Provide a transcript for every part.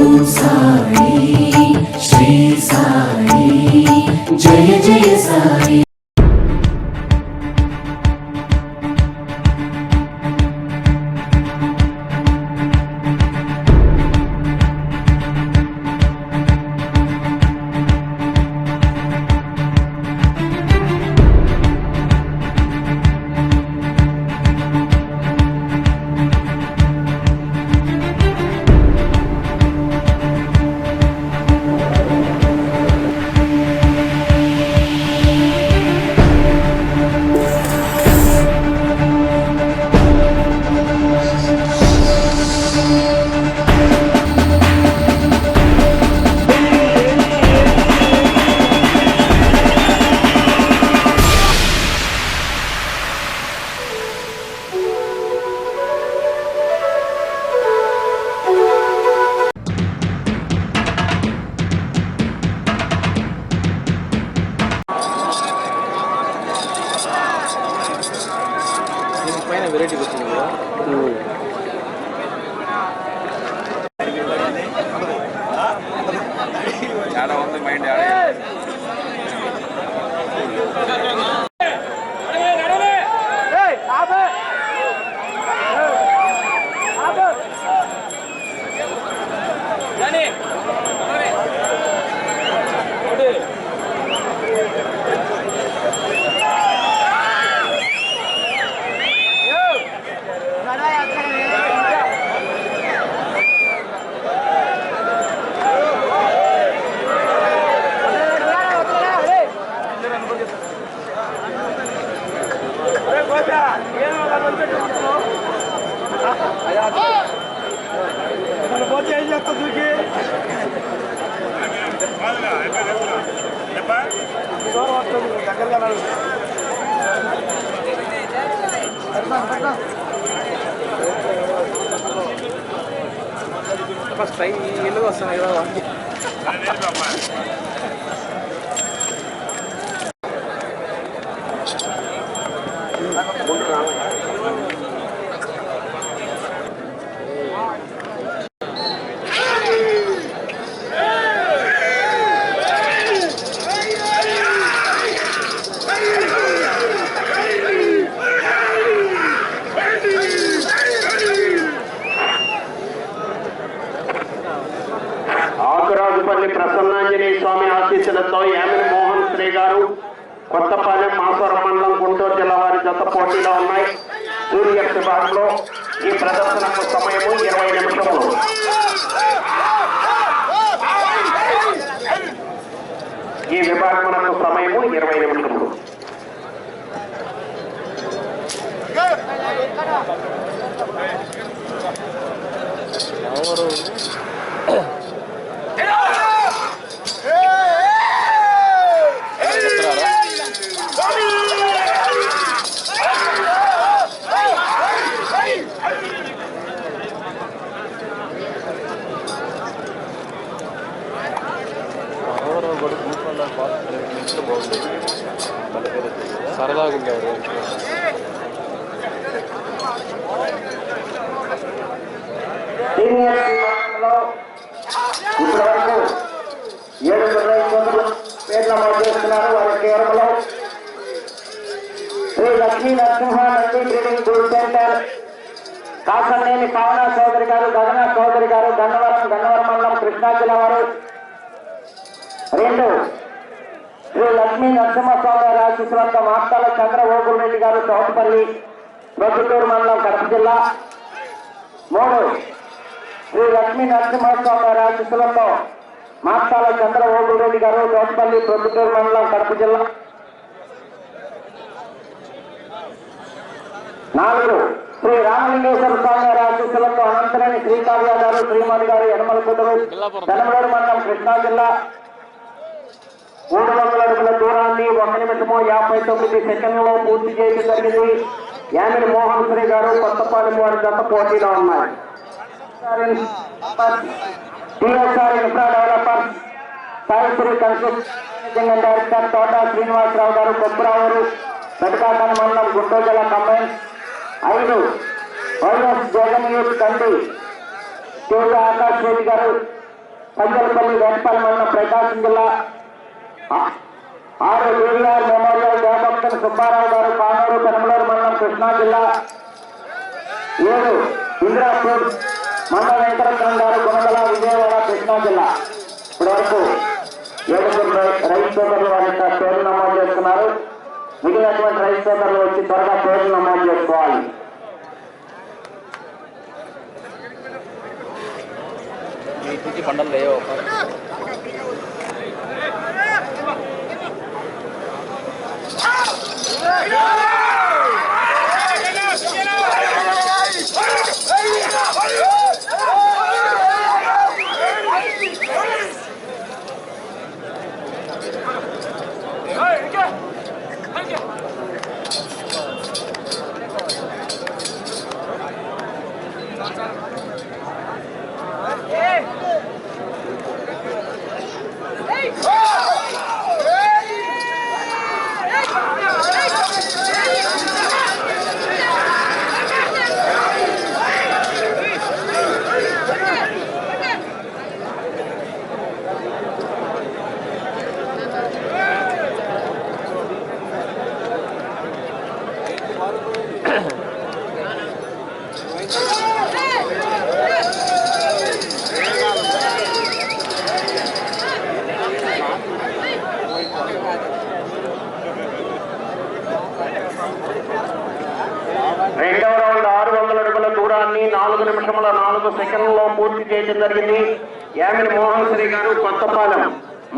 ఓం సాయి శ్రీ సాయి జయ జయ Sai. Variety వచ్చింది కదా. చాలా ఉంది మైండ్. ఫస్ట్ టైం ఇల్లు వస్తున్నాయి కదా. ప్రసన్నాంజనేయ స్వామి ఆశీస్సులతో యామిని మోహన్ శ్రీ గారు కొత్తపాలెం మాసవరం మండలం గుంటూరు జిల్లా వారి జత పోటీలో ఉన్నాయి. జూనియర్ విభాగంలో ఈ ప్రదర్శనకు సమయము 20 నిమిషములు. ఈ విభాగమునకు సమయము 20 నిమిషములు. సరదాగా ఉండేవారు. ఇప్పటివరకు 7 రైతులు పేర్ల చేస్తున్నారు. వారి కేవలం Shri Lakshmi Narasimha Nandi trading gold centre, Kasaneni Pavana Chowdary గారు, గగన చౌదరి గారు, గన్నవరం మండలం కృష్ణా జిల్లా వారు. 2 శ్రీ లక్ష్మీ నరసింహస్వామి గారి ఆశీస్సులతో మాస్తాల చంద్ర ఓగుల్ రెడ్డి గారు, చౌటపల్లి ప్రొద్దుటూరు మండలం కడప జిల్లా. 3 శ్రీ లక్ష్మీ నరసింహస్వామి గారి ఆశీస్సులతో మాస్తాల చంద్ర ఓగుల్ రెడ్డి గారు, చౌటపల్లి ప్రొద్దుటూరు మండలం కడప జిల్లా. 4 శ్రీ రామలింగేశ్వర స్వామి గారి ఆశీస్సులతో అనంతరేని శ్రీకావ్య గారు, శ్రీమతి గారు, యనమల కుదురు, పెనమలూరు మండలం కృష్ణా జిల్లా. 300 అడుగుల దూరాన్ని 1 నిమిషము 59 సెకండ్లలో పూర్తి చేయడం జరిగింది. యామిని మోహన్ శ్రీ గారు, కొత్తపాలెం వారి జత పోటీలో ఉన్నాయి. TSR infra developers, Saisri construction director తోట శ్రీనివాసరావు గారు, కొప్పురావూరు, పెదకాటన్ మండలం, గుంటూరు జిల్లా కంబైన్. 5 వైఎస్ జగన్ యూత్ కండి తేజ ఆకాష్ రెడ్డి గారు, పంజలపల్లి వేటపల్లి మండలం ప్రకాశం జిల్లా 6 కేవీఆర్ మెమోరియల్ దేవభక్తుల సుబ్బారావు గారు కానూరు పెనమలూరు మండలం కృష్ణా జిల్లా 7 ఇంద్రాపూర్ మండల వెంకటరత్నం గారు గుణదల విజయవాడ కృష్ణా జిల్లా. ఇప్పటి వరకు 7 రైతు సోదరులు వారి యొక్క పేర్లు నమోదు చేస్తున్నారు. మిగిలినటువంటి రైతు సోదరులు వచ్చి త్వరగా పేర్లు నమోదు చేసుకోవాలి. పంటలు లేవు. రెండవ రౌండ్ 600 అడుగుల దూరాన్ని 4 నిమిషముల 4 సెకండ్లలో పూర్తి చేయడం జరిగింది. యామిని మోహన్ శ్రీ గారు కొత్తపాలెం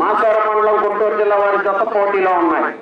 మాసారం మండలం గుంటూరు జిల్లా వారి జత పోటీలో ఉన్నాయి.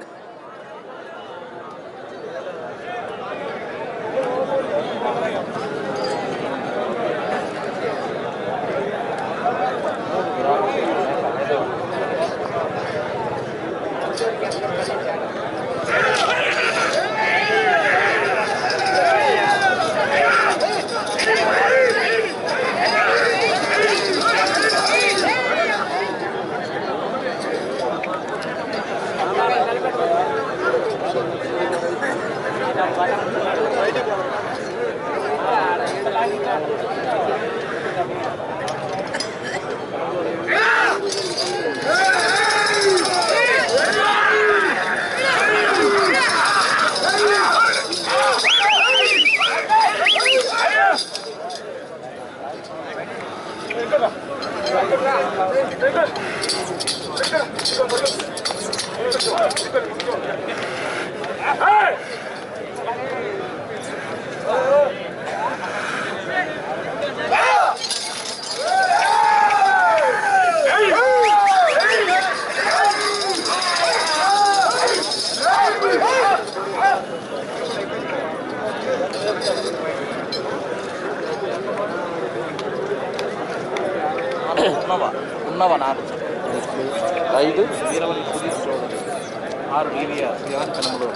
ఉన్నవా 5 వీరవల్లి సుధీర్ చౌదరి 6 వీరియా శ్రీవాన్ పెనమలూరు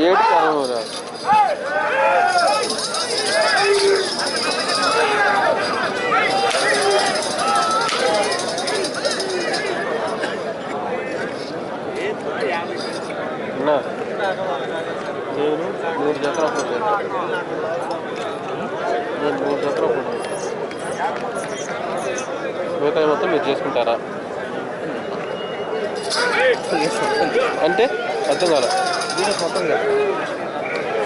7 కనమూరు నేను 3 జతల మిగతా మొత్తం మీరు చేసుకుంటారా అంటే అర్థం కాల దీనికి మొత్తం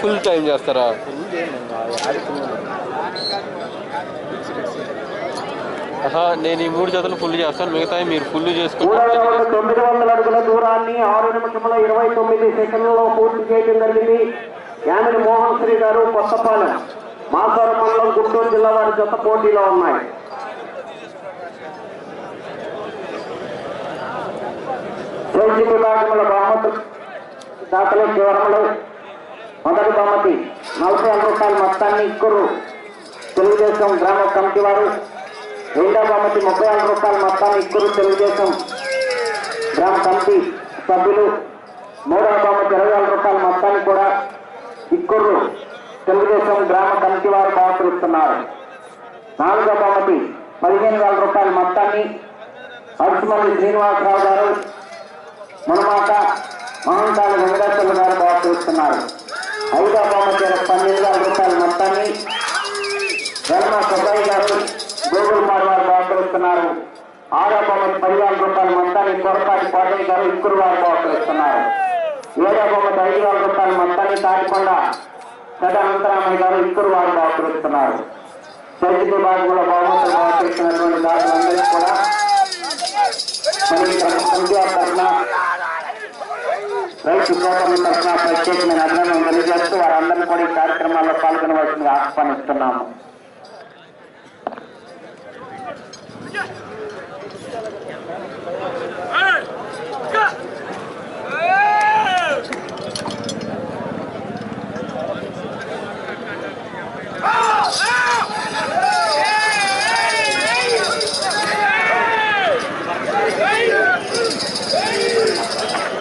ఫుల్ టైం చేస్తారా? నేను ఈ 3 జతలు ఫుల్ చేస్తాను, మిగతా మీరు ఫుల్ చేసుకుంటారు. 900 అడుగుల దూరాన్ని 6 నిమిషముల 29 సెకండ్లలో పూర్తి చేయడం జరిగింది. యామిని మోహన్ శ్రీ గారు కొత్తపాలెం మాసారం మండలం గుంటూరు జిల్లా వారి జత పోటీలో ఉన్నాయి. జోజీ విభాగముల బహుమతులు దాతలు చివరములు. మొదటి బహుమతి 40,000 రూపాయల మొత్తాన్ని ఇక్కురు తెలుగుదేశం గ్రామ కమిటీ వారు. రెండవ బహుమతి 30,000 రూపాయల మొత్తాన్ని ఇక్కురు తెలుగుదేశం గ్రామ కమిటీ సభ్యులు. మూడవ బహుమతి 20,000 రూపాయల మొత్తాన్ని కూడా ఇక్కురు తెలుగుదేశం గ్రామ కమిటీ వారు బహుకరిస్తున్నారు. నాలుగవ బహుమతి 15,000 రూపాయల మొత్తాన్ని అరుసుమల్లి శ్రీనివాసరావు గారు మునమాట మహంతాల వెంకటేశ్వర్లు గారు బహుకరిస్తున్నారు. ఐదవ బహుమతి 12,000 రూపాయల మొత్తాన్ని వెల్మ సుబ్బయ్య గారు గూగుల్ వారు బహుకరిస్తున్నారు. బహుమతి 10,000 రూపాయల మొత్తాన్ని కొరపాటి కోటయ్య గారు ఇక్కురు వారు బహుకరిస్తున్నారు. 7వ బహుమతి 5,000 రూపాయల మొత్తాన్ని తాటికొండ సదానంతరామయ్య గారు ఇక్కురు వారు బహుకరిస్తున్నారు. చరిత్ర విభాగంలో బహుమతులు బహుకరిస్తున్నటువంటి దాఖలందరికీ కూడా రైతు సోదరుల తరఫున ప్రత్యేకమైన అభినందనలు తెలియజేస్తూ వారందరినీ కూడా ఈ కార్యక్రమాల్లో పాల్గొనవలసిందిగా ఆహ్వానిస్తున్నాము.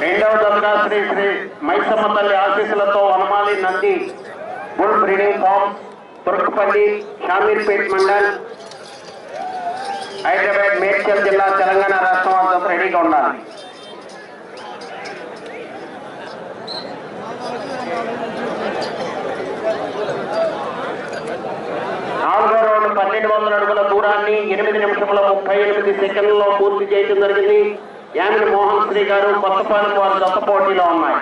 రెండవ దశగా శ్రీ శ్రీ మైసమ్మ తల్లి ఆశీస్సులతో Vanamali Nandi bull breeding farm Turkapalli Shamirpet mandal Hyderabad Medchal జిల్లా తెలంగాణ రాష్ట్రం వద్ద రెడీగా ఉండాలి. నాలుగో రౌండ్ 1200 అడుగుల దూరాన్ని 8 నిమిషముల 38 సెకండ్లలో పూర్తి చేయడం జరిగింది. యామిని మోహన్ శ్రీ గారు కొత్తపాలెం వారి జత పోటీలో ఉన్నాయి.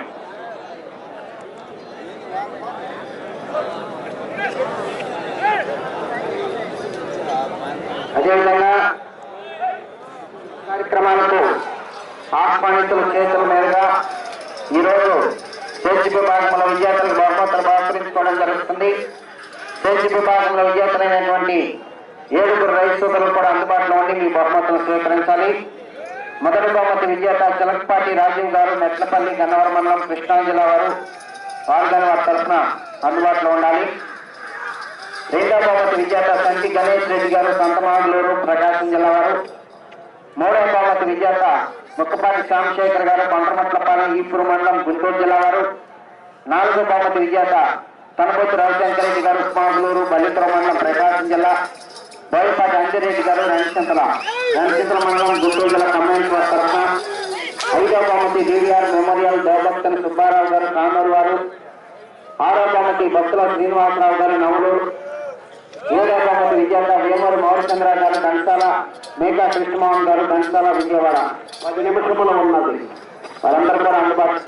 అదేవిధంగా కార్యక్రమాలకు ఆహ్వానితుల చేతుల మీదుగా ఈరోజు స్టేజ్ విభాగంలో విద్యార్థులకు బహుమతులు బహుకరించుకోవడం జరుగుతుంది. స్టేజ్ విభాగంలో విద్యార్థులైనటువంటి 7 రైతు సోదరులు కూడా అందుబాటులో ఉండి మీ బహుమతులు స్వీకరించాలి. మొదటి బహుమతి విజేత చిలకపాటి రాజీవ్ గారు మెట్లపల్లి గన్నవరం మండలం కృష్ణా జిల్లా వారు వారి తరఫున అందుబాటులో ఉండాలి. రెండవ బహుమతి విజేత సంటి గణేష్ రెడ్డి గారు సంతమాగులూరు ప్రకాశం జిల్లా వారు. మూడవ బహుమతి విజేత ముక్కపాటి శ్యామశేఖర్ గారు పంటమట్లపాలెం ఈపూరు మండలం గుంటూరు జిల్లా వారు. నాలుగవ బహుమతి విజేత తనపతి రవిశంకర్ రెడ్డి గారు ఉస్మాగులూరు బల్లిపురం మండలం ప్రకాశం జిల్లా. బోయపాటి అంజిరెడ్డి గారు రణచింతల మండలం గుంటూరు జిల్లా కమ్యూనిస్ట్ వారి తరఫున. ఐదవ బహుమతి డివిఆర్ మెమోరియల్ దేవభక్తని సుబ్బారావు గారు కానూరు వారు. ఆరవ బహుమతి భక్తుల శ్రీనివాసరావు గారు నవలూరు. ఏడవ బహుమతి విజేత వేమూరి మౌరిచంద్ర గారు ఘంటాల మేఘా కృష్ణమోహన్ గారు ఘంటాల విజయవాడ. 10 నిమిషములు ఉన్నది. వారందరూ కూడా అందుబాటు.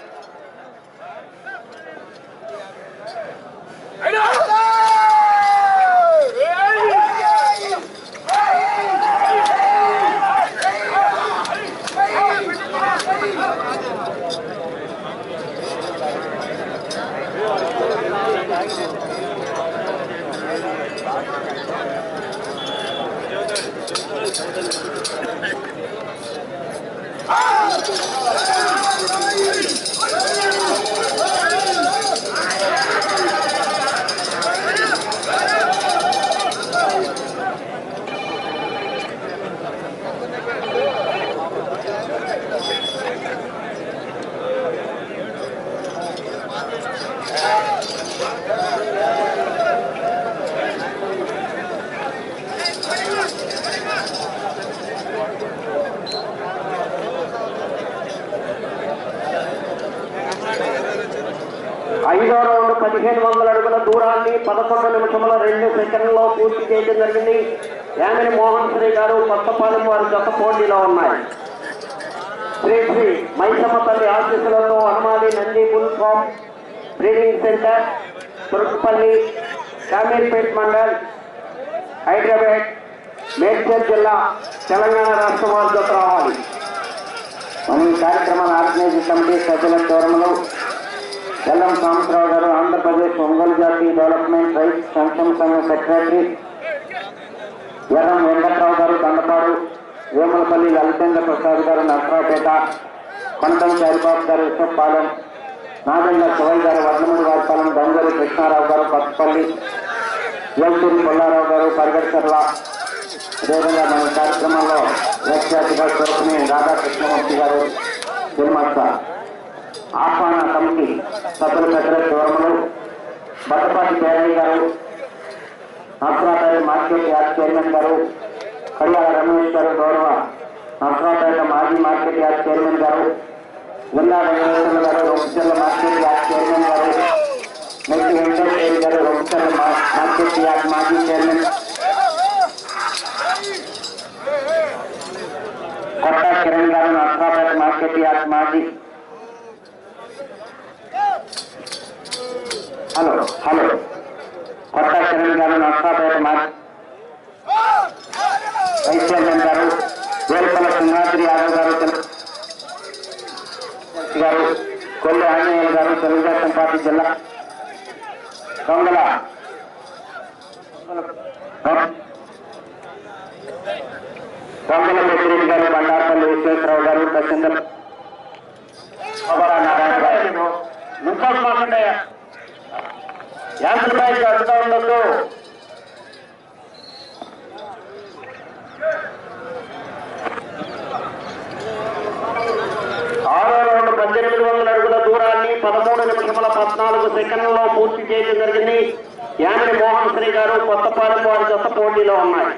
ఐదో రౌండ్ 1500 అడుగుల దూరాన్ని 11 నిమిషముల 2 సెకండ్లలో పూర్తి చేయడం జరిగింది. యామిని మోహన్ శ్రీ గారు కొత్తపాలెం వారి జత పోటీలో ఉన్నాయి. శ్రీ శ్రీ మైసమ్మ తల్లి ఆశీస్సులతో Vanamali Nandi bull farm breeding centre Turkapalli Shamirpet mandal Hyderabad Medchal జిల్లా తెలంగాణ రాష్ట్రం వారి జత రావాలి. ఈ కార్యక్రమాన్ని ఆర్గనైజింగ్ కమిటీ సభ్యుల వివరణలు ఎల్ఎం సాంబరావు గారు ఆంధ్రప్రదేశ్ ఒంగోలు జాతి డెవలప్మెంట్ రైతు సంక్షేమ సంఘం సెక్రటరీ, ఎర్రం వెంకట్రావు గారు దండపాడు, వేములపల్లి లలితేంద్ర ప్రసాద్ గారు నర్సరావుపేట, కొండం చారిబాబు గారు విశ్వపాలెం, నాగండ శివయ్య గారు వడ్లమూడి వారిపాలెం, గంగూరి కృష్ణారావు గారు కొత్తపల్లి, ఏల్చూరి పుల్లారావు గారు పరిగెడచర్ల. అదేవిధంగా మన కార్యక్రమంలో వ్యాఖ్యాతిగా కోరుకుని రాధాకృష్ణమూర్తి గారు తిరుమల ఆహ్వాన కమిటీ సభ్యుల పెద్దల వివరములు, బట్టపాటి పేరయ్య గారు, నర్సరావుపేట మార్కెట్ యార్డ్ చైర్మన్ గారు, కడియాల రమేష్ గారు గౌరవ నర్సరావుపేట మాజీ మార్కెట్ యార్డ్ చైర్మన్ గారు, జిల్లా వెంకటేశ్వర గారు రొంపిచెర్ల మార్కెట్ యార్డ్ చైర్మన్ గారు, నెక్కి వెంకటేశ్వర గారు రొంపిచెర్ల మార్కెట్ యార్డ్ మాజీ చైర్మన్, కొట్ట కిరణ్ గారు నర్సరాపేట మార్కెట్ యార్డ్ మాజీ. హలో హలో కొట్ట కిరణ్ గారు నర్సరాపేట మార్కెట్ వైస్ చైర్మన్ గారు వేలుపల్ల సింహాద్రి యాదవ్ గారు కొల్లి ఆంజనేయులు గారు తెలుగుదేశం పార్టీ జిల్లా దొంగల పెద్దిరెడ్డి గారు బండారపల్లి విశ్వేశ్వరరావు గారు తహసీల్దార్ నారాయణ గారు నుంచోకుండా యాంత్రికాయకి అడ్డుగా ఉండొద్దు. 1800 అడుగుల దూరాన్ని 13 నిమిషముల 14 సెకండ్లలో పూర్తి చేయడం జరిగింది. యామిని మోహన్ శ్రీ గారు కొత్తపాలెం వారి జత పోటీలో ఉన్నాయి.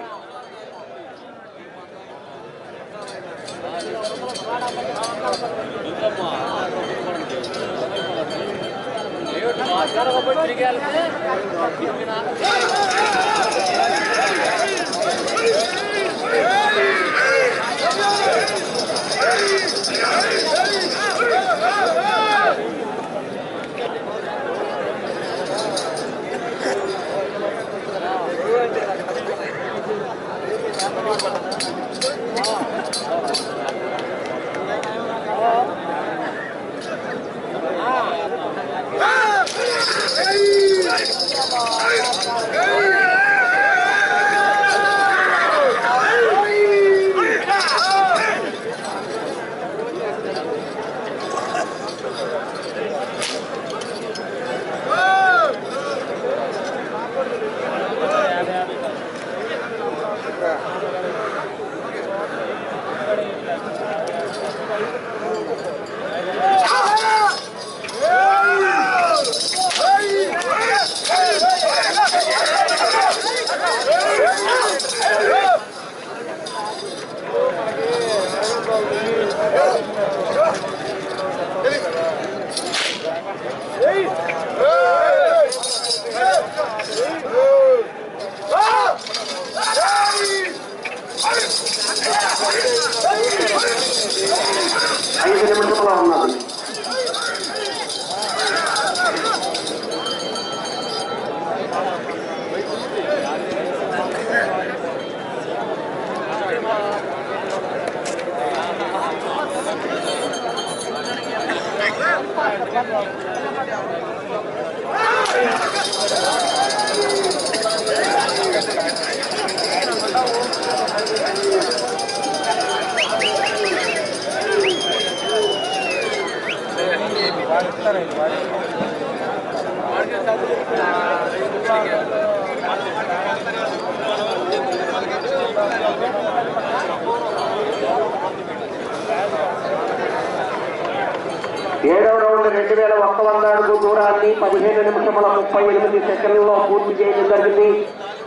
ఏడవ రౌండ్ 2100 అడుగు దూరాన్ని 15 నిమిషముల 38 సెకండ్లలో పూర్తి చేయడం జరిగింది.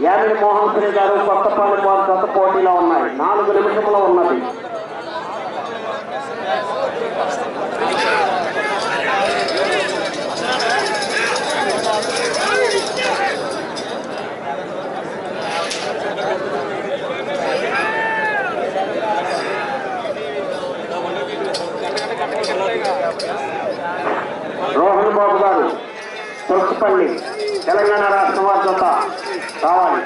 యామిని మోహన్ శ్రీ గారు కొత్తపాలెం వారి జత పోటీలో ఉన్నాయి. 4 నిమిషములు ఉన్నది. రోహన్ బాబు గారు తొలసిపల్లి తెలంగాణ రాష్ట్రం వారి జత రావాలి.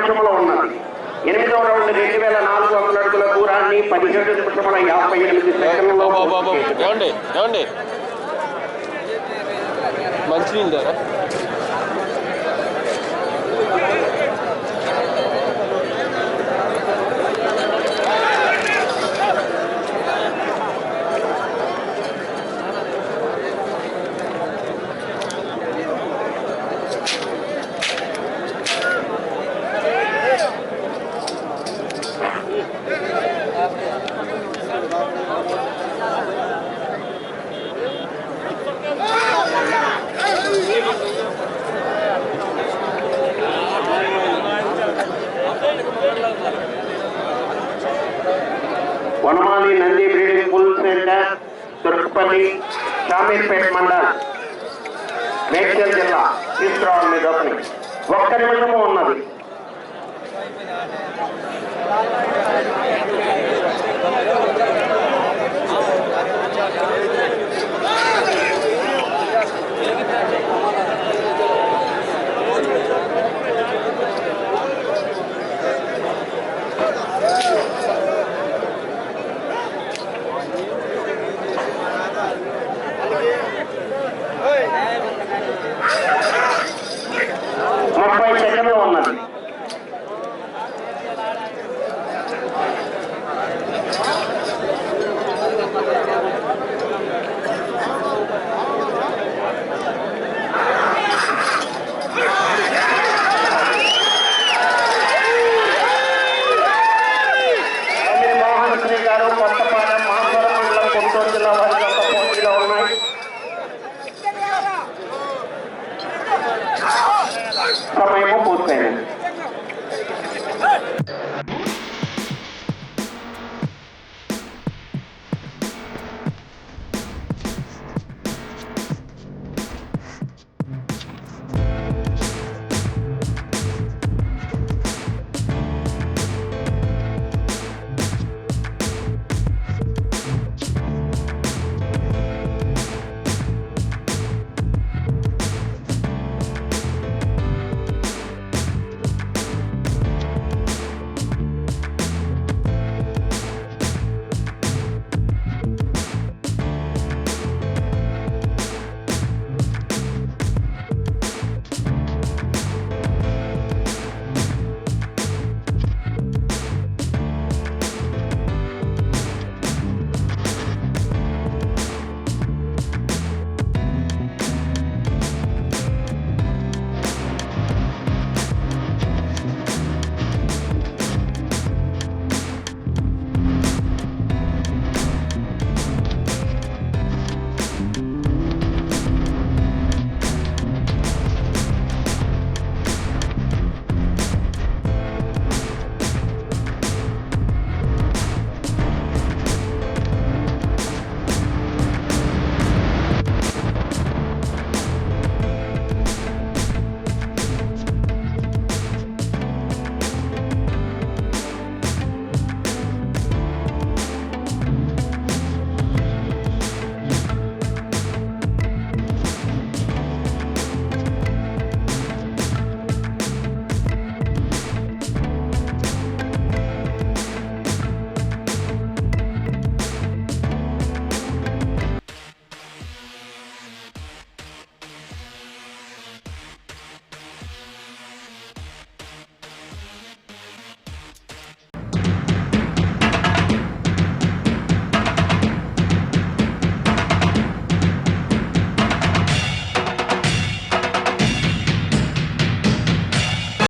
నిమిషంలో ఉన్నది. 8వ రౌండ్ 2400 అడుగుల దూరాన్ని 17 నిమిషముల 58 సెకండ్లలో పూర్తి చేసింది. ఏమండి ఏమండి మంచినీళ్ళు ధర Vanamali Nandi breeding bull centre, Turkapalli, Shamirpet mandal, Medchal జిల్లా తీసుకురావడం మీద 1 నిమిషము ఉన్నది. ఉన్నది. మోహన్ శ్రీ గారు కొత్తపాలెం మహాపురం మండలం గుంటూరు జిల్లా వారి యొక్క పోటీలో ఉన్నాయి. సమయము పూర్తయింది.